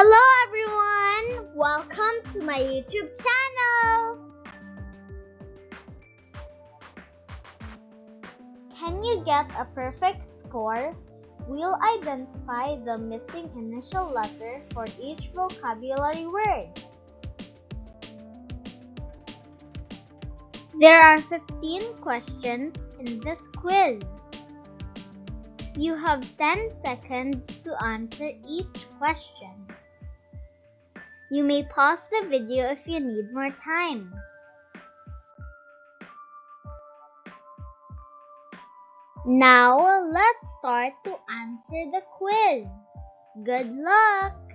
Hello everyone! Welcome to my YouTube channel! Can you get a perfect score? We'll identify the missing initial letter for each vocabulary word. There are 15 questions in this quiz. You have 10 seconds to answer each question. You may pause the video if you need more time. Now, let's start to answer the quiz. Good luck!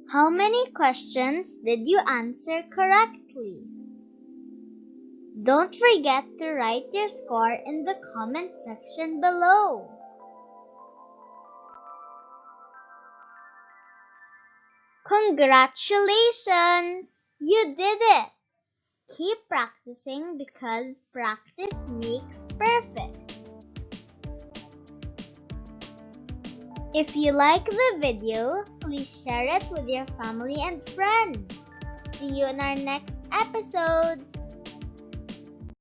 How many questions did you answer correctly? Don't forget to write your score in the comment section below. Congratulations! You did it! Keep practicing because practice makes perfect. If you like the video, please share it with your family and friends. See you in our next episodes.